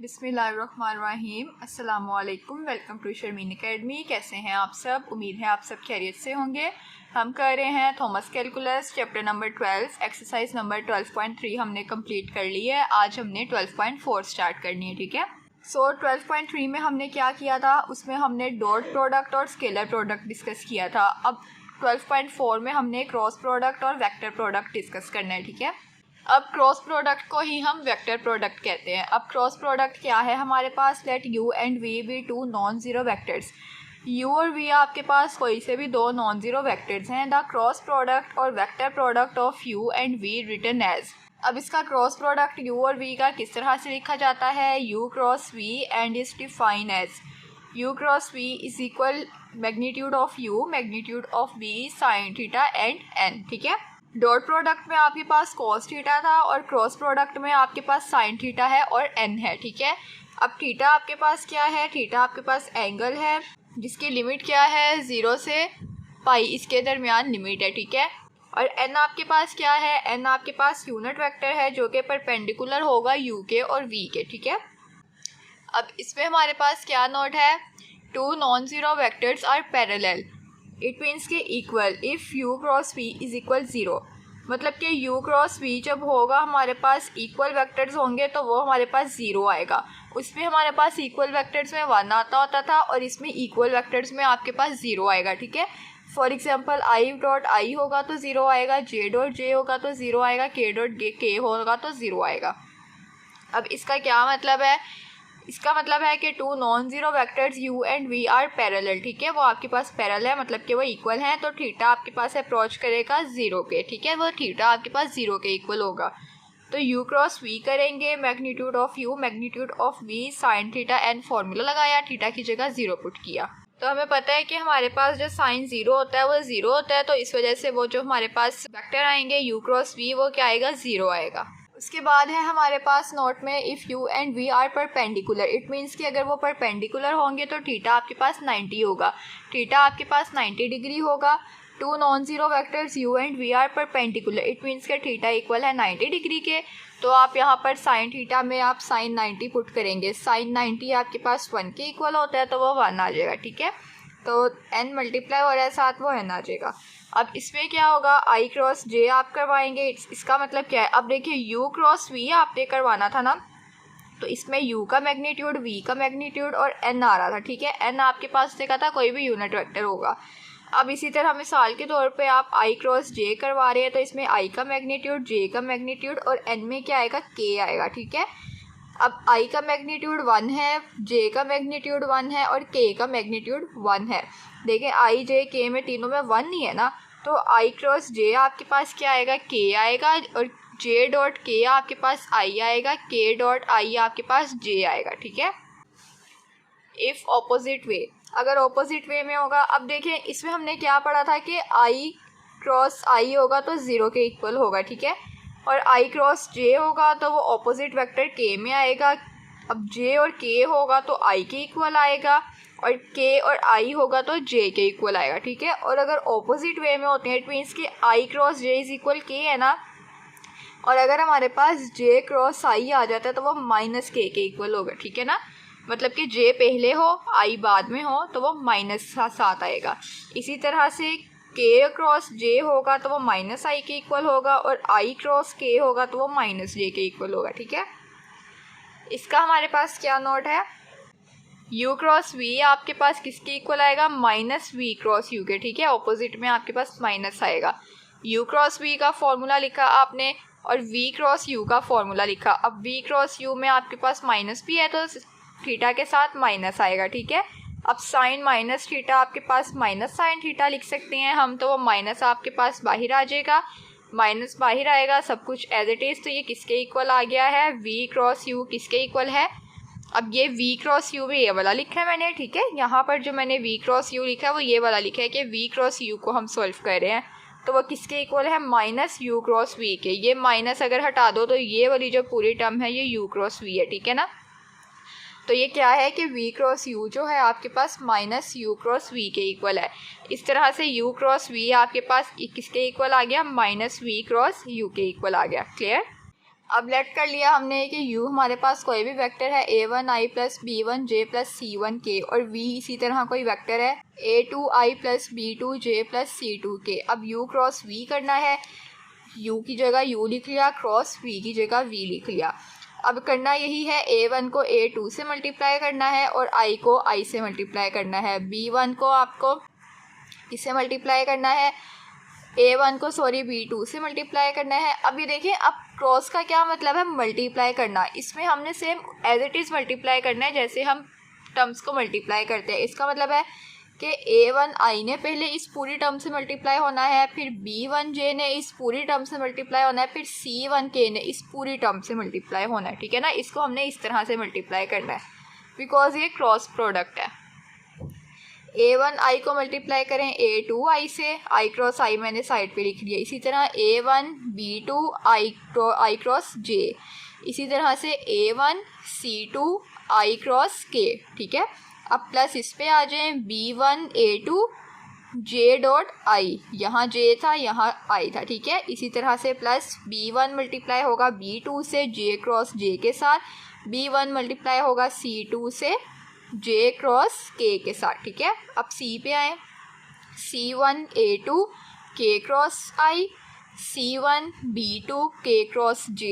बिस्मिल्लाहिर्रहमानिर्रहीम। अस्सलामुअलैकुम। Welcome to Sharmeen Academy. कैसे हैं आप सब? उम्मीद है आप सब खैरियत से होंगे। हम कर रहे हैं Thomas calculus chapter number 12 exercise number 12.3 हमने कंप्लीट कर ली है। आज हमने 12.4 स्टार्ट करनी है, ठीक है। 12.3 में हमने क्या किया था, उसमें हमने डॉट प्रोडक्ट और स्केलर प्रोडक्ट डिस्कस किया था। अब 12.4 में हमने क्रॉस प्रोडक्ट और वेक्टर प्रोडक्ट डिस्कस करना है, ठीक है। अब क्रॉस प्रोडक्ट को ही हम वेक्टर प्रोडक्ट कहते हैं। अब क्रॉस प्रोडक्ट क्या है हमारे पास, let u and v be two non zero vectors. U और वी आपके पास कोई से भी दो नॉन ज़ीरो वेक्टर्स हैं। द क्रॉस प्रोडक्ट और vector product of u and v written as. अब इसका क्रॉस प्रोडक्ट यू और वी का किस तरह से लिखा जाता है, u cross v and is define as u cross v is equal magnitude of u magnitude of v sine theta and n, ठीक है। डॉट प्रोडक्ट में आपके पास कॉस थीटा था और क्रॉस प्रोडक्ट में आपके पास साइन थीटा है और एन है, ठीक है। अब थीटा आपके पास क्या है, थीटा आपके पास एंगल है जिसकी लिमिट क्या है, 0 से पाई इसके दरमियान लिमिट है, ठीक है। और एन आपके पास क्या है, एन आपके पास यूनिट वेक्टर है जो कि परपेंडिकुलर होगा यू के और वी के, ठीक है। अब इसमें हमारे पास क्या नोट है, two non zero vectors are parallel, it means के equal if u cross v is equal zero. मतलब कि यू क्रॉस वी जब होगा हमारे पास इक्वल वेक्टर्स होंगे तो वो हमारे पास ज़ीरो आएगा। उसमें हमारे पास इक्वल वेक्टर्स में 1 आता होता था और इसमें इक्वल वेक्टर्स में आपके पास 0 आएगा, ठीक है। For example I dot I होगा तो 0 आएगा, जे डॉट जे होगा तो 0 आएगा, के डॉट के होगा तो 0 आएगा। अब इसका क्या मतलब है, इसका मतलब है कि two non zero vectors u and v are parallel, ठीक है। वो आपके पास पैरेलल है, मतलब कि वो इक्वल हैं, तो थीटा आपके पास अप्रोच करेगा 0 के, ठीक है। वो थीटा आपके पास 0 के इक्वल होगा। तो यू क्रॉस वी करेंगे, magnitude of u magnitude of v sine theta n, formula लगाया, थीटा की जगह 0 पुट किया। तो हमें पता है कि हमारे पास जो साइन 0 होता है वो 0 होता है, तो इस वजह से वो जो हमारे पास वेक्टर आएंगे यू क्रॉस वी वो क्या आएगा, 0 आएगा। उसके बाद है हमारे पास नोट में if u and v are perpendicular, it means कि अगर वो परपेंडिकुलर होंगे तो थीटा आपके पास 90 होगा, थीटा आपके पास 90 डिग्री होगा। Two non zero vectors u and v are perpendicular, it means के थीटा इक्वल है 90 डिग्री के। तो आप यहाँ पर साइन थीटा में आप साइन 90 पुट करेंगे, साइन 90 आपके पास 1 के इक्वल होता है तो वो 1 आ जाएगा, ठीक है। तो n मल्टीप्लाई हो रहा है साथ, वो n आ जाएगा। अब इसमें क्या होगा, आई क्रॉस जे आप करवाएंगे, इसका मतलब क्या है, अब देखिए यू क्रॉस वी आपने करवाना था ना, तो इसमें u का मैग्नीट्यूड v का मैग्नीट्यूड और n आ रहा था, ठीक है। n आपके पास देखा था कोई भी यूनिट वेक्टर होगा। अब इसी तरह मिसाल के तौर पे आप i क्रॉस j करवा रहे हैं तो इसमें i का मैग्नीट्यूड j का मैग्नीट्यूड और n में क्या आएगा, k आएगा, ठीक है। अब i का मैग्नीट्यूड 1 है, j का मैग्नीट्यूड 1 है और k का मैग्नीट्यूड 1 है। देखिए i j k में तीनों में 1 नहीं है ना, तो i क्रॉस j आपके पास क्या आएगा, k आएगा और j डॉट k आपके पास i आएगा, k डॉट i आपके पास j आएगा, ठीक है। इफ़ ऑपोजिट वे, अगर ऑपोजिट वे में होगा, अब देखें इसमें हमने क्या पढ़ा था कि i क्रॉस i होगा तो 0 के इक्वल होगा, ठीक है। और i क्रॉस j होगा तो वो ऑपोजिट वेक्टर k में आएगा। अब j और k होगा तो i के इक्वल आएगा और k और i होगा तो j के इक्वल आएगा, ठीक है। और अगर ऑपोजिट वे में होते हैं इट मीन्स कि i cross j is equal k है ना, और अगर हमारे पास j क्रॉस i आ जाता है तो वो माइनस k के इक्वल होगा, ठीक है ना। मतलब कि j पहले हो i बाद में हो तो वो माइनस 7 आएगा। इसी तरह से k क्रॉस j होगा तो वो माइनस i के इक्वल होगा और i क्रॉस k होगा तो वो माइनस j के इक्वल होगा, ठीक है। इसका हमारे पास क्या नोट है, u क्रॉस v आपके पास किसके इक्वल आएगा, माइनस v क्रॉस u के, ठीक है। ऑपोजिट में आपके पास माइनस आएगा। u क्रॉस v का फॉर्मूला लिखा आपने और v क्रॉस u का फॉर्मूला लिखा। अब v क्रॉस u में आपके पास माइनस भी है तो थीटा के साथ माइनस आएगा, ठीक है। अब साइन माइनस थीटा आपके पास माइनस साइन थीटा लिख सकते हैं हम, तो वो माइनस आपके पास बाहर आ जाएगा, माइनस बाहर आएगा, सब कुछ एज इट इज़। तो ये किसके इक्वल आ गया है, v क्रॉस u किसके इक्वल है। अब ये v क्रॉस u भी ये वाला लिखा है मैंने, ठीक है। यहाँ पर जो मैंने v क्रॉस u लिखा है वो ये वाला लिखा है कि v क्रॉस u को हम सॉल्व कर रहे हैं, तो वो किसके इक्वल है, माइनस u क्रॉस v के। ये माइनस अगर हटा दो तो ये वाली जो पूरी टर्म है ये u क्रॉस v है, ठीक है ना। तो ये क्या है कि v क्रॉस u जो है आपके पास माइनस u क्रॉस v के इक्वल है। इस तरह से u क्रॉस v आपके पास किसके इक्वल आ गया, माइनस v क्रॉस u के इक्वल आ गया। क्लियर। अब लेट कर लिया हमने कि u हमारे पास कोई भी वेक्टर है a1i plus b1j plus c1k और v इसी तरह कोई वेक्टर है a2i plus b2j plus c2k। अब u क्रॉस v करना है, u की जगह u लिख लिया, क्रॉस v की जगह v लिख लिया। अब करना यही है, a1 को a2 से मल्टीप्लाई करना है और i को i से मल्टीप्लाई करना है, b1 को आपको इससे मल्टीप्लाई करना है, a1 को b2 से मल्टीप्लाई करना है। अब ये देखिए, अब क्रॉस का क्या मतलब है, मल्टीप्लाई करना। इसमें हमने same as it is multiply करना है जैसे हम टर्म्स को मल्टीप्लाई करते हैं। इसका मतलब है कि a1i ने पहले इस पूरी टर्म से मल्टीप्लाई होना है, फिर b1j ने इस पूरी टर्म से मल्टीप्लाई होना है, फिर c1k ने इस पूरी टर्म से मल्टीप्लाई होना है। ठीक है ना, इसको हमने इस तरह से मल्टीप्लाई करना है बिकॉज ये क्रॉस प्रोडक्ट है। a1i को मल्टीप्लाई करें a2i से, i क्रॉस i मैंने साइड पे लिख लिया। इसी तरह a1 b2 i cross j, इसी तरह से a1 c2 i cross k। ठीक है, अब प्लस इस पे आ जाएं b1 a2 j dot i, यहाँ j था यहाँ i था। ठीक है, इसी तरह से प्लस b1 मल्टीप्लाई होगा b2 से j क्रॉस j के साथ, b1 मल्टीप्लाई होगा c2 से j क्रॉस k के साथ। ठीक है, अब c पे आए, c1 a2 k cross i, c1 b2 k cross j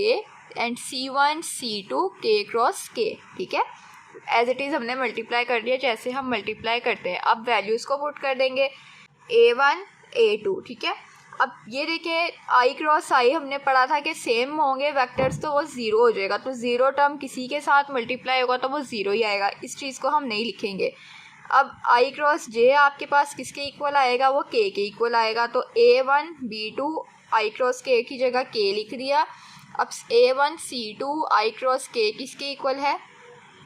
and c1 c2 k cross k। ठीक है, एज इट इज़ हमने मल्टीप्लाई कर दिया जैसे हम मल्टीप्लाई करते हैं। अब वैल्यूज़ को पुट कर देंगे a1 a2। ठीक है, अब ये देखें i क्रॉस i हमने पढ़ा था कि सेम होंगे वेक्टर्स तो वो ज़ीरो हो जाएगा, तो ज़ीरो टर्म किसी के साथ मल्टीप्लाई होगा तो वो ज़ीरो ही आएगा, इस चीज़ को हम नहीं लिखेंगे। अब i क्रॉस j आपके पास किसके इक्वल आएगा, वो k के इक्वल आएगा, तो a1 b2 i cross k की जगह k लिख दिया। अब a1 c2 i cross k किसके इक्वल है,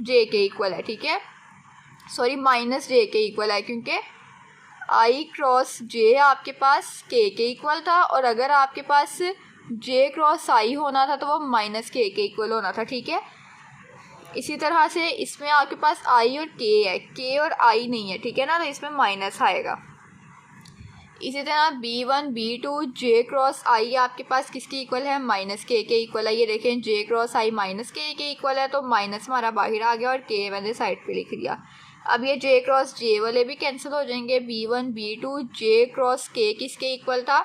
j के इक्वल है। ठीक है, सॉरी माइनस j के इक्वल है क्योंकि i क्रॉस j आपके पास k के इक्वल था और अगर आपके पास j क्रॉस i होना था तो वो माइनस k के इक्वल होना था। ठीक है, इसी तरह से इसमें आपके पास i और k है, k और i नहीं है। ठीक है ना, तो इसमें माइनस आएगा। इसी तरह b1 b2 j cross i आपके पास किसके इक्वल है, माइनस k के इक्वल है। ये देखें j cross i minus k के इक्वल है, तो माइनस हमारा बाहर आ गया और k मैंने साइड पे लिख दिया। अब ये j क्रॉस j वाले भी कैंसिल हो जाएंगे, b1 b2 j cross k किसके इक्वल था,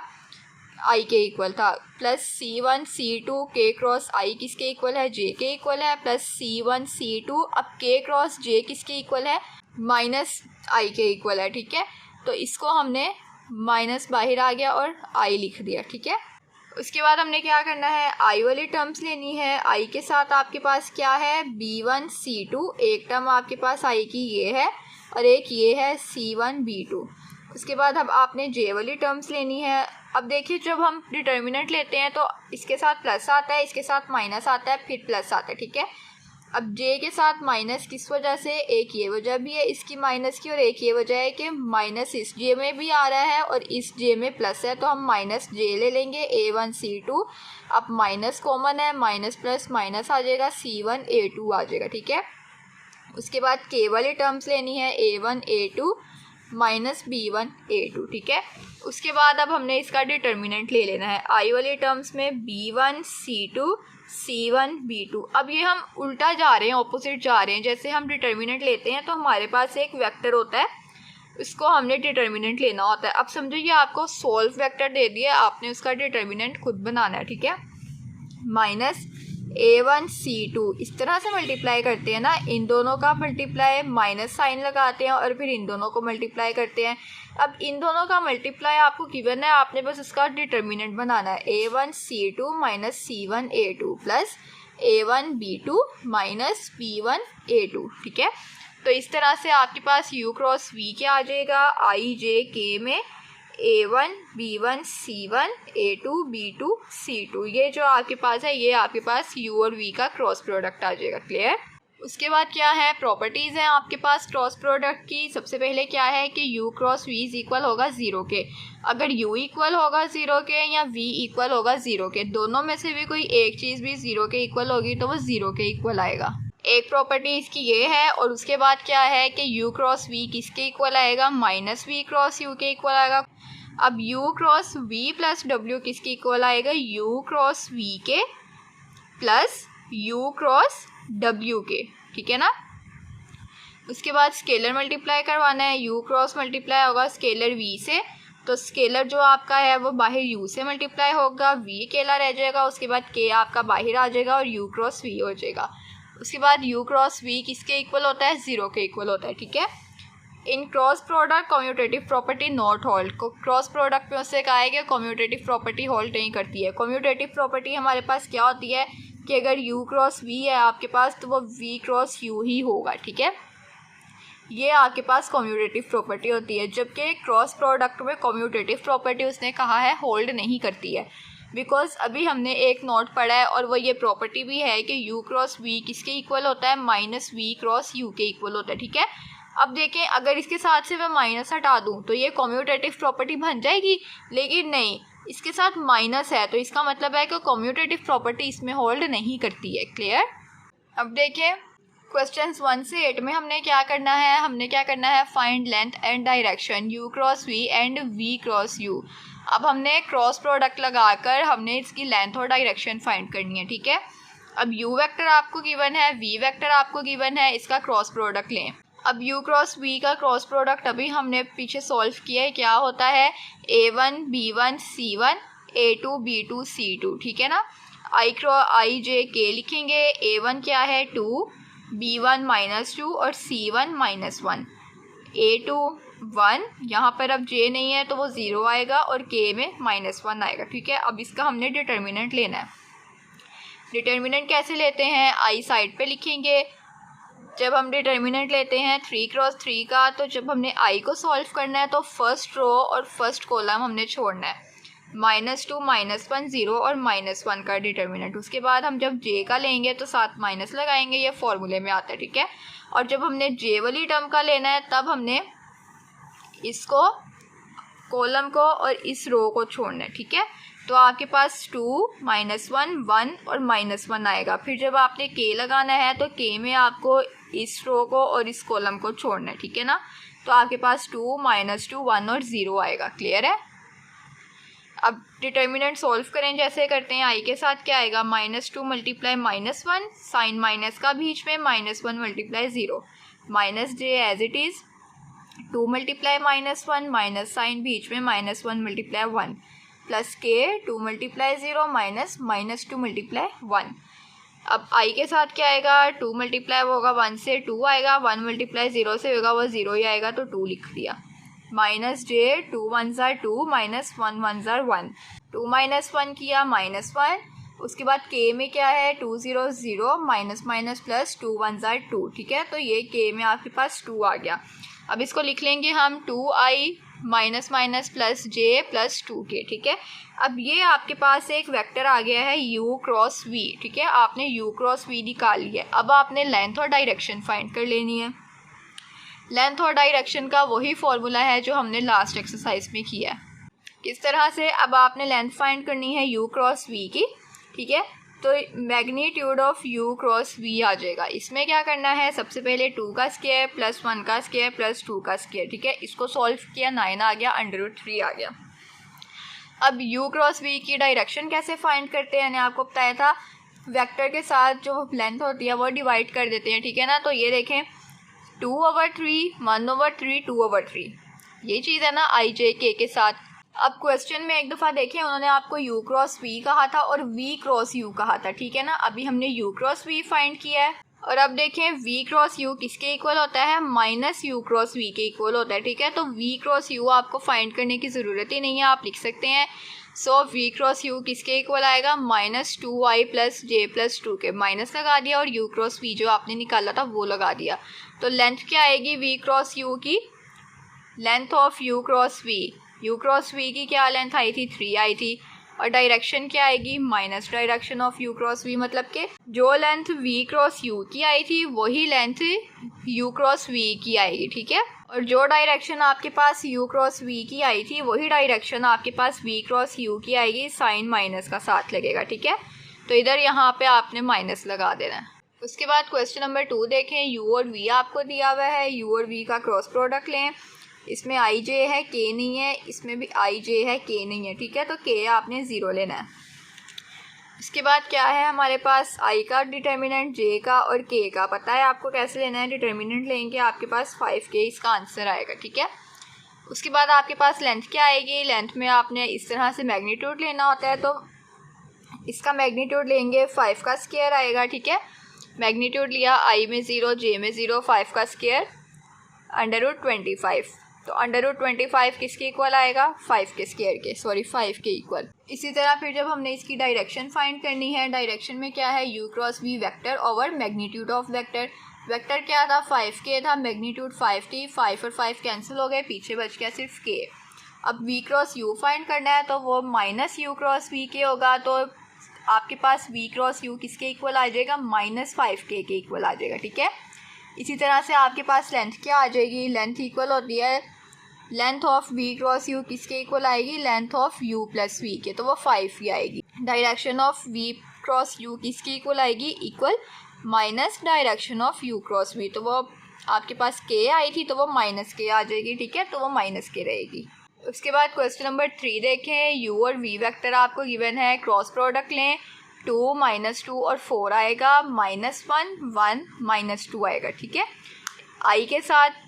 i के इक्वल था, plus c1 c2 k cross i किसके इक्वल है, j के इक्वल है, प्लस c1 c2 अब k क्रॉस j किसके इक्वल है, माइनस i के इक्वल है। ठीक है, तो इसको हमने माइनस बाहर आ गया और i लिख दिया। ठीक है, उसके बाद हमने क्या करना है, i वाली टर्म्स लेनी है। i के साथ आपके पास क्या है, b1 c2, एक टर्म आपके पास i की ये है और एक ये है c1 b2। उसके बाद अब आपने j वाली टर्म्स लेनी है। अब देखिए, जब हम डिटर्मिनेंट लेते हैं तो इसके साथ प्लस आता है, इसके साथ माइनस आता है, फिर प्लस आता है। ठीक है, अब j के साथ माइनस किस वजह से, एक ये वजह भी है इसकी माइनस की और एक ये वजह है कि माइनस इस j में भी आ रहा है और इस j में प्लस है, तो हम माइनस j ले लेंगे a1 c2। अब माइनस कॉमन है, माइनस प्लस माइनस आ जाएगा, c1 a2 आ जाएगा। ठीक है, उसके बाद k वाली टर्म्स लेनी है, a1 a2 minus b1 a2। ठीक है, उसके बाद अब हमने इसका डिटर्मिनेंट ले लेना है i वाली टर्म्स में b1 c2 c1 b2। अब ये हम उल्टा जा रहे हैं, ऑपोजिट जा रहे हैं। जैसे हम डिटर्मिनेंट लेते हैं तो हमारे पास एक वेक्टर होता है, उसको हमने डिटर्मिनेंट लेना होता है। अब समझो ये आपको सोल्व वेक्टर दे दिया, आपने उसका डिटर्मिनेंट खुद बनाना है। ठीक है, माइनस a1 c2 इस तरह से मल्टीप्लाई करते हैं ना, इन दोनों का मल्टीप्लाई माइनस साइन लगाते हैं और फिर इन दोनों को मल्टीप्लाई करते हैं। अब इन दोनों का मल्टीप्लाई आपको गिवन है, आपने बस उसका डिटर्मिनेंट बनाना है, a1 c2 minus c1 a2 plus a1 b2 minus b1 a2। ठीक है, तो इस तरह से आपके पास u क्रॉस v क्या आ जाएगा, i j k में a1 b1 c1 a2 b2 c2, ये जो आपके पास है ये आपके पास u और v का क्रॉस प्रोडक्ट आ जाएगा। क्लियर, उसके बाद क्या है, प्रॉपर्टीज़ हैं आपके पास क्रॉस प्रोडक्ट की। सबसे पहले क्या है कि u cross v is equal होगा 0 के। अगर u इक्वल होगा 0 के या v इक्वल होगा 0 के, दोनों में से भी कोई एक चीज़ भी 0 के इक्वल होगी तो वो 0 के इक्वल आएगा। एक प्रॉपर्टी इसकी ये है। और उसके बाद क्या है कि u क्रॉस v किसके इक्वल आएगा, माइनस v क्रॉस u के इक्वल आएगा। अब u cross v plus w किसके इक्वल आएगा, u क्रॉस v के प्लस यू क्रॉस डब्ल्यू के, ठीक है ना। उसके बाद स्केलर मल्टीप्लाई करवाना है, यू क्रॉस मल्टीप्लाई होगा स्केलर वी से, तो स्केलर जो आपका है वो बाहर यू से मल्टीप्लाई होगा, वी अकेला रह जाएगा, उसके बाद के आपका बाहर आ जाएगा और यू क्रॉस वी हो जाएगा। उसके बाद यू क्रॉस वी किसके इक्वल होता है, ज़ीरो के इक्वल होता है, ठीक है। In cross product commutative property not hold, को क्रॉस प्रोडक्ट में उससे कहा है कि कम्यूटेटिव प्रॉपर्टी होल्ड नहीं करती है। कम्यूटेटिव प्रॉपर्टी हमारे पास क्या होती है कि अगर यू क्रॉस वी है आपके पास तो वो वी क्रॉस यू ही होगा, ठीक है। ये आपके पास कम्यूटेटिव प्रॉपर्टी होती है, जबकि क्रॉस प्रोडक्ट में कम्यूटेटिव प्रॉपर्टी उसने कहा है होल्ड नहीं करती है, बिकॉज अभी हमने एक नोट पढ़ा है और वो ये प्रॉपर्टी भी है कि यू क्रॉस वी किसके इक्वल होता है, माइनस वी क्रॉस यू के इक्वल होता है, ठीक है। अब देखें अगर इसके साथ से मैं माइनस हटा दूं तो ये कम्यूटेटिव प्रॉपर्टी बन जाएगी, लेकिन नहीं, इसके साथ माइनस है तो इसका मतलब है कि कम्यूटेटिव प्रॉपर्टी इसमें होल्ड नहीं करती है। क्लियर। अब देखें क्वेश्चंस 1 से 8 में हमने क्या करना है, find length and direction u cross v and v cross u. अब हमने क्रॉस प्रोडक्ट लगाकर हमने इसकी लेंथ और डायरेक्शन फाइंड करनी है, ठीक है। अब यू वेक्टर आपको गिवन है, वी वेक्टर आपको गिवन है, इसका क्रॉस प्रोडक्ट लें। अब यू क्रॉस वी का क्रॉस प्रोडक्ट अभी हमने पीछे सॉल्व किया है, क्या होता है a1 b1 c1 a2 b2 c2, ठीक है ना। आई जे के लिखेंगे, a1 क्या है 2, b1 -2 और c1 -1, a2 1, यहाँ पर अब j नहीं है तो वो 0 आएगा और k में -1 आएगा, ठीक है। अब इसका हमने डिटर्मिनेंट लेना है। डिटर्मिनेंट कैसे लेते हैं, आई साइड पे लिखेंगे। जब हम डिटर्मिनेंट लेते हैं 3 क्रॉस 3 का, तो जब हमने आई को सॉल्व करना है तो फर्स्ट रो और फर्स्ट कॉलम हमने छोड़ना है, -2 -1 0 और -1 का डिटर्मिनेंट। उसके बाद हम जब जे का लेंगे तो साथ माइनस लगाएंगे, ये फॉर्मूले में आता है, ठीक है। और जब हमने जे वाली टर्म का लेना है तब हमने इसको कॉलम को और इस रो को छोड़ना है, ठीक है। तो आपके पास 2 -1 1 और -1 आएगा। फिर जब आपने के लगाना है तो के में आपको इस रो को और इस कॉलम को छोड़ना है, ठीक है ना। तो आपके पास 2 -2 1 और 0 आएगा। क्लियर है। अब डिटर्मिनेंट सॉल्व करें, जैसे करते हैं आई के साथ क्या आएगा, -2 मल्टीप्लाई -1, साइन माइनस का बीच में -1 multiply 0, minus j as it is, 2 multiply -1 minus sign बीच में -1 मल्टीप्लाई 1 प्लस के 2 मल्टीप्लाई 0 -2 मल्टीप्लाई 1। अब आई के साथ क्या आएगा, 2 मल्टीप्लाई होगा 1 से 2 आएगा, 1 मल्टीप्लाई 0 से होगा वो 0 ही आएगा तो 2 लिख दिया, माइनस जे 2 1 2 -1 1 1, 2 -1 किया -1। उसके बाद के में क्या है 2 0 0 माइनस माइनस प्लस 2 1 2, ठीक है। तो ये के में आपके पास 2 आ गया। अब इसको लिख लेंगे हम 2i माइनस माइनस प्लस जे प्लस 2k, ठीक है। अब ये आपके पास एक वेक्टर आ गया है u क्रॉस v, ठीक है। आपने u क्रॉस v निकाल लिया। अब आपने लेंथ और डायरेक्शन फाइंड कर लेनी है। लेंथ और डायरेक्शन का वही फॉर्मूला है जो हमने लास्ट एक्सरसाइज में किया है। किस तरह से, अब आपने लेंथ फाइंड करनी है u क्रॉस v की, ठीक है। तो magnitude of u cross v आ जाएगा। इसमें क्या करना है, सबसे पहले 2 का स्क्वायर प्लस 1 का स्क्वायर प्लस 2 का स्क्वायर, ठीक है। इसको सॉल्व किया 9 आ गया, √3 आ गया। अब u क्रॉस v की डायरेक्शन कैसे फाइंड करते हैं, मैंने आपको बताया था वेक्टर के साथ जो लेंथ होती है वो डिवाइड कर देते हैं, ठीक है ना। तो ये देखें 2/3 1/3 2/3, ये चीज़ है ना आई जे के साथ। अब क्वेश्चन में एक दफ़ा देखें, उन्होंने आपको u क्रॉस v कहा था और v क्रॉस u कहा था, ठीक है ना। अभी हमने u क्रॉस v फाइंड किया है और अब देखें v क्रॉस u किसके इक्वल होता है, -u क्रॉस v के इक्वल होता है, ठीक है। तो v क्रॉस u आपको फाइंड करने की ज़रूरत ही नहीं है, आप लिख सकते हैं। सो v क्रॉस u किसके इक्वल आएगा, -2i प्लस जे प्लस 2k, माइनस लगा दिया और u क्रॉस v जो आपने निकाला था वो लगा दिया। तो लेंथ क्या आएगी v क्रॉस u की, length of u cross v, u cross v की क्या लेंथ आई थी 3 आई थी, और डायरेक्शन क्या आएगी minus direction of u cross v, मतलब कि जो लेंथ v क्रॉस u की आई थी वही लेंथ u क्रॉस v की आएगी, ठीक है। और जो डायरेक्शन आपके पास u क्रॉस v की आई थी वही डायरेक्शन आपके पास v क्रॉस u की आएगी, साइन माइनस का साथ लगेगा, ठीक है। तो इधर यहाँ पे आपने माइनस लगा देना है। उसके बाद क्वेश्चन नंबर 2 देखें, u और v आपको दिया हुआ है, u और v का क्रॉस प्रोडक्ट लें। इसमें आई जे है के नहीं है, इसमें भी आई जे है के नहीं है, ठीक है। तो के आपने 0 लेना है। इसके बाद क्या है हमारे पास आई का डिटर्मिनेंट, जे का और के का। पता है आपको कैसे लेना है, डिटर्मिनेंट लेंगे आपके पास 5k इसका आंसर आएगा, ठीक है। उसके बाद आपके पास लेंथ क्या आएगी, लेंथ में आपने इस तरह से मैग्नीट्यूड लेना होता है, तो इसका मैग्नीट्यूड लेंगे 5 का स्क्वायर आएगा, ठीक है। मैग्नीट्यूड लिया, आई में 0, जे में 0, 5 का स्क्वायर √25। तो √25 किसके इक्वल आएगा, 5 के स्क्वायर के, सॉरी 5 के इक्वल। इसी तरह फिर जब हमने इसकी डायरेक्शन फाइंड करनी है, डायरेक्शन में क्या है, u cross v vector over magnitude of vector. Vector क्या था, 5k था, मैग्नीट्यूड 5 थी, 5 और 5 कैंसिल हो गए, पीछे बच गया सिर्फ k। अब v क्रॉस u फाइंड करना है, तो वो -u क्रॉस v के होगा, तो आपके पास v क्रॉस u किसके इक्वल आ जाएगा, -5k के इक्वल आ जाएगा, ठीक है। इसी तरह से आपके पास लेंथ क्या आ जाएगी, लेंथ इक्वल होती है length of v cross u किसके इक्वल आएगी, length of u plus v के, तो वो 5 ही आएगी। Direction of v cross u किसके इक्वल आएगी, equal minus direction of u cross v, तो वो आपके पास k आई थी तो वो -k आ जाएगी, ठीक है, तो वो -k रहेगी। उसके बाद क्वेश्चन नंबर 3 देखें, u और v वेक्टर आपको गिवन है, क्रॉस प्रोडक्ट लें, 2 -2 और 4 आएगा, -1 1 -2 आएगा, ठीक है। i के साथ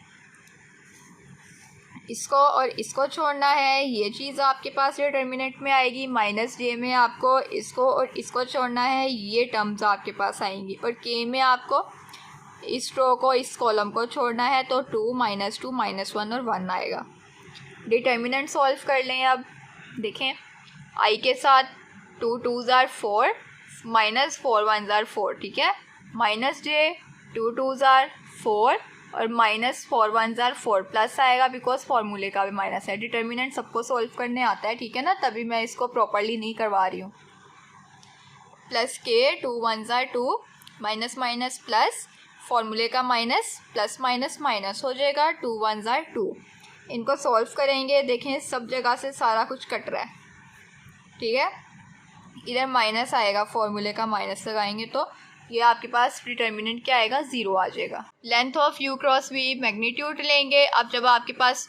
इसको और इसको छोड़ना है, ये चीज़ आपके पास डिटर्मिनेंट में आएगी, -j में आपको इसको और इसको छोड़ना है, ये टर्म्स आपके पास आएंगी, और k में आपको इस रो को इस कॉलम को छोड़ना है, तो 2 -2 -1 और 1 आएगा। डिटर्मिनेंट सॉल्व कर लें। अब देखें, i के साथ 2 2s are 4, -4 1s are 4, ठीक है, -j 2 2s are 4 और -4 1s are 4 प्लस आएगा, बिकॉज फार्मूले का भी माइनस है। डिटर्मिनेंट सबको सॉल्व करने आता है, ठीक है ना, तभी मैं इसको प्रॉपरली नहीं करवा रही हूँ। प्लस के 2 1s are 2, minus minus plus, फार्मूले का माइनस, प्लस माइनस माइनस हो जाएगा, 2 1s are 2। इनको सॉल्व करेंगे, देखें सब जगह से सारा कुछ कट रहा है, ठीक है, इधर माइनस आएगा, फार्मूले का माइनस लगाएंगे तो ये आपके पास डिटर्मिनेंट क्या आएगा, 0 आ जाएगा। Length of u cross v magnitude लेंगे। अब जब आपके पास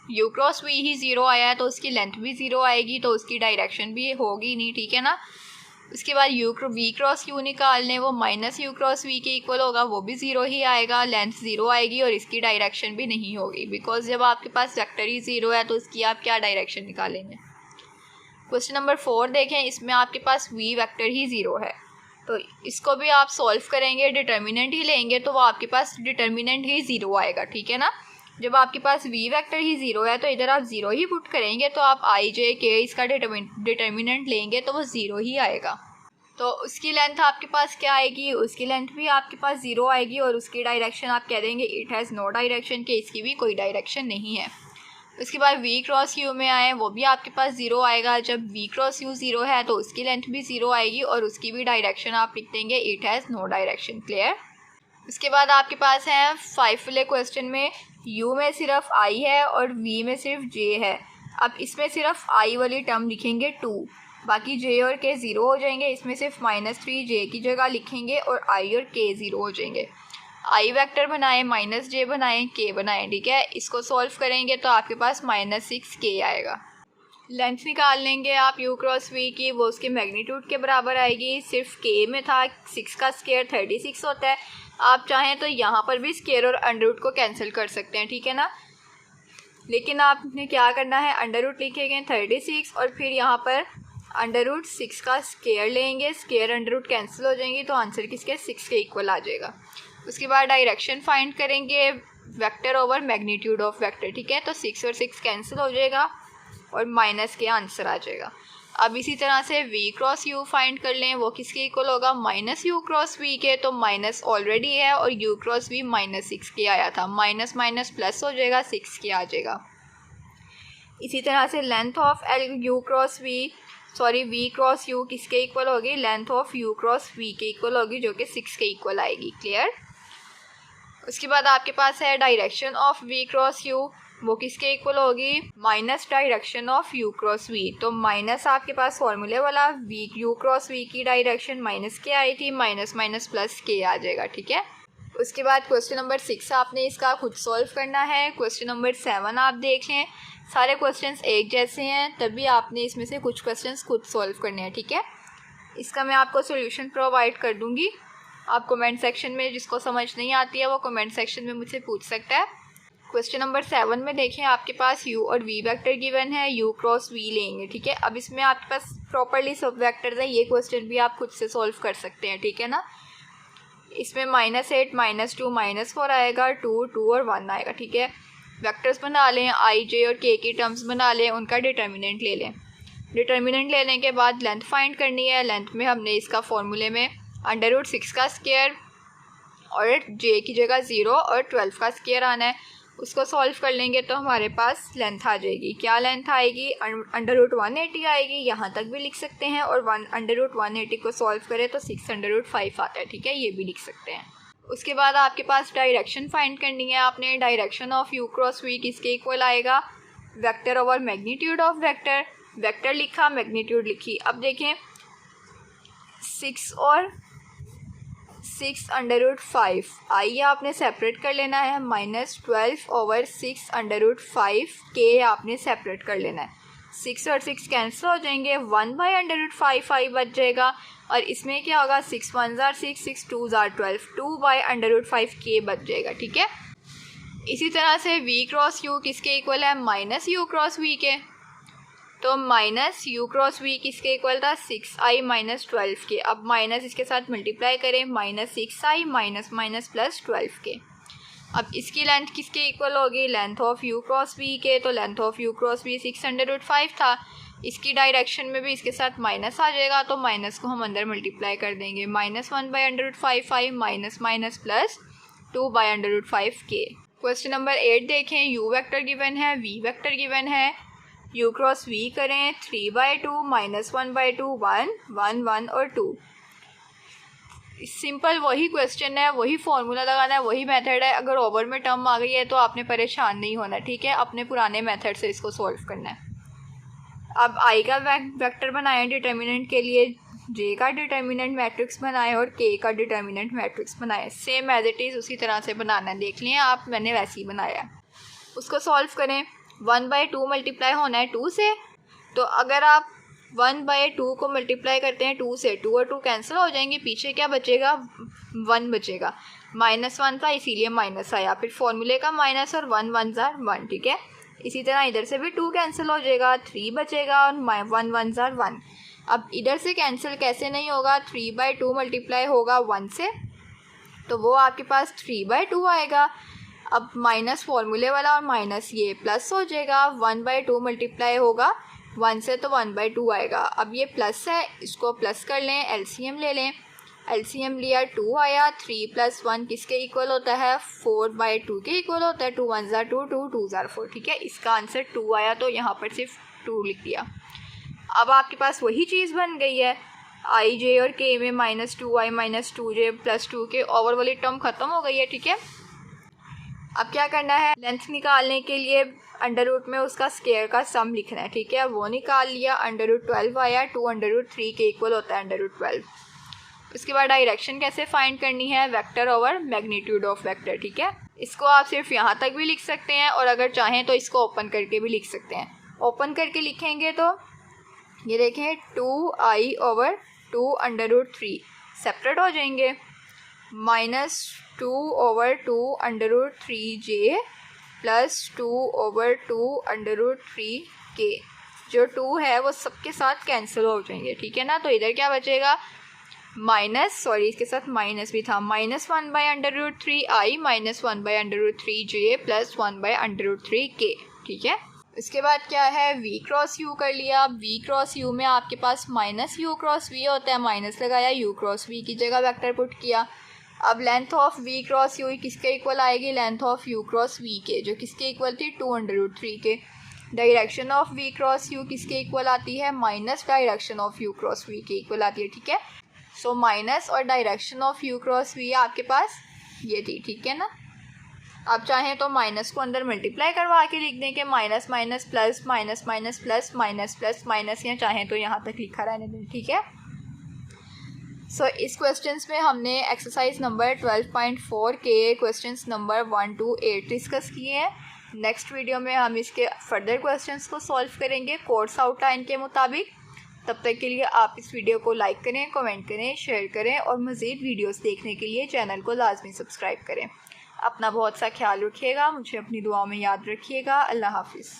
u क्रॉस v ही 0 आया है तो उसकी लेंथ भी 0 आएगी, तो उसकी डायरेक्शन भी होगी नहीं, ठीक है ना। उसके बाद v क्रॉस u निकालने, वो -u क्रॉस v के इक्वल होगा, वो भी 0 ही आएगा, लेंथ 0 आएगी और इसकी डायरेक्शन भी नहीं होगी, बिकॉज जब आपके पास वेक्टर ही 0 है तो इसकी आप क्या डायरेक्शन निकालेंगे। क्वेश्चन नंबर 4 देखें, इसमें आपके पास v वेक्टर ही 0 है, तो इसको भी आप सॉल्व करेंगे, डिटर्मिनेंट ही लेंगे, तो वो आपके पास डिटर्मिनेंट ही 0 आएगा, ठीक है ना। जब आपके पास v वेक्टर ही 0 है तो इधर आप 0 ही पुट करेंगे, तो आप i j k इसका डिटर्मिनेंट लेंगे तो वो 0 ही आएगा। तो उसकी लेंथ आपके पास क्या आएगी, उसकी लेंथ भी आपके पास 0 आएगी, और उसकी डायरेक्शन आप कह देंगे इट हैज़ नो डायरेक्शन, के इसकी भी कोई डायरेक्शन नहीं है। उसके बाद v क्रॉस u में आए, वो भी आपके पास 0 आएगा। जब v क्रॉस u 0 है तो उसकी लेंथ भी 0 आएगी, और उसकी भी डायरेक्शन आप लिख देंगे it has no direction. Clear. उसके बाद आपके पास है 5 वाले क्वेश्चन में u में सिर्फ i है और v में सिर्फ j है। अब इसमें सिर्फ i वाली टर्म लिखेंगे 2, बाकी j और k 0 हो जाएंगे। इसमें सिर्फ -3 j की जगह लिखेंगे और i और k 0 हो जाएंगे। i वेक्टर बनाएं, -j बनाएं, k बनाएं, ठीक है। इसको सॉल्व करेंगे तो आपके पास -6k आएगा। लेंथ निकाल लेंगे आप u क्रॉस v की, वो उसके मैग्नीट्यूड के बराबर आएगी। सिर्फ k में था, 6 का स्क्वायर 36 होता है। आप चाहें तो यहाँ पर भी स्क्वायर और अंडर रूट को कैंसिल कर सकते हैं, ठीक है ना। लेकिन आपने क्या करना है, अंडर रूट लिखेंगे 36 और फिर यहाँ पर अंडर रूट 6 का स्क्वायर लेंगे, स्क्वायर अंडर रूट कैंसिल हो जाएंगी, तो आंसर किसके 6 के इक्वल आ जाएगा। उसके बाद डायरेक्शन फाइंड करेंगे, vector over magnitude of vector, ठीक है। तो 6 और 6 कैंसिल हो जाएगा और माइनस के आंसर आ जाएगा। अब इसी तरह से v क्रॉस u फाइंड कर लें, वो किसके इक्वल होगा, -u क्रॉस v के, तो माइनस ऑलरेडी है और u क्रॉस v -6 के आया था, माइनस माइनस प्लस हो जाएगा, 6 के आ जाएगा। इसी तरह से length of v cross u किसके इक्वल होगी, length of u cross v के इक्वल होगी, जो कि 6 के इक्वल आएगी। क्लियर। उसके बाद आपके पास है direction of v cross u, वो किसके इक्वल होगी, minus direction of u cross v। तो माइनस आपके पास फॉर्मूले वाला u क्रॉस v की डायरेक्शन माइनस के आई थी, माइनस माइनस प्लस के आ जाएगा, ठीक है। उसके बाद क्वेश्चन नंबर 6 आपने इसका खुद सॉल्व करना है। क्वेश्चन नंबर 7 आप देख लें, सारे क्वेश्चंस एक जैसे हैं, तभी आपने इसमें से कुछ क्वेश्चंस खुद सॉल्व करने हैं, ठीक है। इसका मैं आपको सोल्यूशन प्रोवाइड कर दूंगी। आप कमेंट सेक्शन में, जिसको समझ नहीं आती है वो कमेंट सेक्शन में मुझसे पूछ सकता है। क्वेश्चन नंबर 7 में देखें, आपके पास u और v वेक्टर गिवन है, u क्रॉस v लेंगे, ठीक है। अब इसमें आपके पास प्रॉपर्ली सब वेक्टर्स है, ये क्वेश्चन भी आप खुद से सॉल्व कर सकते हैं, ठीक है ना। इसमें -8 -2 -4 आएगा, 2 2 और 1 आएगा, ठीक है। वेक्टर्स बना लें, i j और k की टर्म्स बना लें, उनका डिटर्मिनेंट ले लें। डिटर्मिनेंट लेने के बाद लेंथ फाइंड करनी है। लेंथ में हमने इसका फॉर्मूले में √6 का स्क्वायर और j की जगह 0 और 12 का स्क्वायर आना है। उसको सॉल्व कर लेंगे तो हमारे पास लेंथ आ जाएगी। क्या लेंथ आएगी? √180 आएगी, यहाँ तक भी लिख सकते हैं। और √180 को सॉल्व करें तो 605 आता है, ठीक है, ये भी लिख सकते हैं। उसके बाद आपके पास डायरेक्शन फाइंड करनी है। आपने direction of u cross v किसके इक्वल आएगा? Vector over magnitude of vector. Vector लिखा, मैग्नीट्यूड लिखी। अब देखें 6 और 6√5, आइए आपने सेपरेट कर लेना है। -12 ओवर 6√5 के आपने सेपरेट कर लेना है। 6 और 6 कैंसिल हो जाएंगे, 1/√5 बच जाएगा। और इसमें क्या होगा? 6 1 6, 6 2 12, 2/√5 के बच जाएगा, ठीक है। इसी तरह से v क्रॉस u किसके इक्वल है? -u क्रॉस v के। तो -u क्रॉस v किसके इक्वल था? 6i - 12 के। अब माइनस इसके साथ मल्टीप्लाई करें, -6i - +12 के। अब इसकी लेंथ किसके इक्वल होगी? Length of u cross v के। तो length of u cross v 605 था। इसकी डायरेक्शन में भी इसके साथ माइनस आ जाएगा, तो माइनस को हम अंदर मल्टीप्लाई कर देंगे। -1/√5i माइनस प्लस 2/√5 के। क्वेश्चन नंबर 8 देखें, u वेक्टर गिवन है, v वेक्टर गिवन है। u क्रॉस v करें, 3/2 -1/2 1 1 1 और 2। सिंपल वही क्वेश्चन है, वही फॉर्मूला लगाना है, वही मेथड है। अगर ओवर में टर्म आ गई है तो आपने परेशान नहीं होना, ठीक है। अपने पुराने मेथड से इसको सॉल्व करना है। अब i का वेक्टर बनाएं डिटर्मिनेंट के लिए, j का डिटर्मिनेंट मैट्रिक्स बनाएं और k का डिटर्मिनेंट मैट्रिक्स बनाएं। सेम एज इट इज़ उसी तरह से बनाना है, देख लें आप, मैंने वैसे ही बनाया है। उसको सॉल्व करें। 1/2 मल्टीप्लाई होना है 2 से, तो अगर आप 1/2 को मल्टीप्लाई करते हैं 2 से, 2 और 2 कैंसिल हो जाएंगे, पीछे क्या बचेगा? 1 बचेगा। -1 था इसीलिए माइनस आया, फिर फॉर्मूले का माइनस और 1 1 1, ठीक है। इसी तरह इधर से भी 2 कैंसिल हो जाएगा, 3 बचेगा और 1 1 1। अब इधर से कैंसिल कैसे नहीं होगा? 3/2 मल्टीप्लाई होगा 1 से, तो वो आपके पास 3/2 आएगा। अब माइनस फॉर्मूले वाला और माइनस ये प्लस हो जाएगा। 1/2 मल्टीप्लाई होगा 1 से, तो 1/2 आएगा। अब ये प्लस है, इसको प्लस कर लें, एलसीएम ले लें। एलसीएम लिया, 2 आया। 3 + 1 किसके इक्वल होता है? 4/2 के इक्वल होता है। 2 1 2 2 2 4, ठीक है। इसका आंसर 2 आया, तो यहाँ पर सिर्फ 2 लिख दिया। अब आपके पास वही चीज़ बन गई है। i j और k में -2i - 2j + 2 के ओवर वाली टर्म ख़त्म हो गई है, ठीक है। अब क्या करना है? लेंथ निकालने के लिए अंडर रूट में उसका स्क्वायर का सम लिखना है, ठीक है। वो निकाल लिया, √12 आया। 2 √3 के इक्वल होता है √12। उसके बाद डायरेक्शन कैसे फाइंड करनी है? Vector over magnitude of vector, ठीक है। इसको आप सिर्फ यहाँ तक भी लिख सकते हैं, और अगर चाहें तो इसको ओपन करके भी लिख सकते हैं। ओपन करके लिखेंगे तो ये देखें, 2i ओवर 2 √3 सेपरेट हो जाएंगे। -2 ओवर 2 √3j + 2 ओवर 2 √3k। जो 2 है वो सबके साथ कैंसिल हो जाएंगे, ठीक है ना। तो इधर क्या बचेगा? इसके साथ माइनस भी था, -1/√3i - 1/√3j + 1/√3k, ठीक है। इसके बाद क्या है? v क्रॉस u कर लिया। v क्रॉस u में आपके पास -u क्रॉस v होता है, माइनस लगाया, u क्रॉस v की जगह वेक्टर पुट किया। अब length of v cross u किसके इक्वल आएगी? Length of u cross v के, जो किसके इक्वल थी? 2 √3 के। Direction of v cross u किसके इक्वल आती है? Minus direction of u cross v के इक्वल आती है, ठीक है। सो माइनस और direction of u cross v आपके पास ये थी, ठीक है ना। आप चाहें तो माइनस को अंदर मल्टीप्लाई करवा के लिख दें कि minus minus plus minus minus plus minus plus minus, या चाहें तो यहाँ तक लिखा रहने दें, ठीक है। सो इस क्वेश्चंस में हमने एक्सरसाइज नंबर 12.4 के क्वेश्चंस नंबर 1 to 8 डिस्कस किए हैं। नेक्स्ट वीडियो में हम इसके फर्दर क्वेश्चंस को सॉल्व करेंगे कोर्स आउटलाइन के मुताबिक। तब तक के लिए आप इस वीडियो को लाइक करें, कमेंट करें, शेयर करें और मज़ीद वीडियोस देखने के लिए चैनल को लाजमी सब्सक्राइब करें। अपना बहुत सा ख्याल रखिएगा, मुझे अपनी दुआओं में याद रखिएगा। अल्लाह हाफिज़।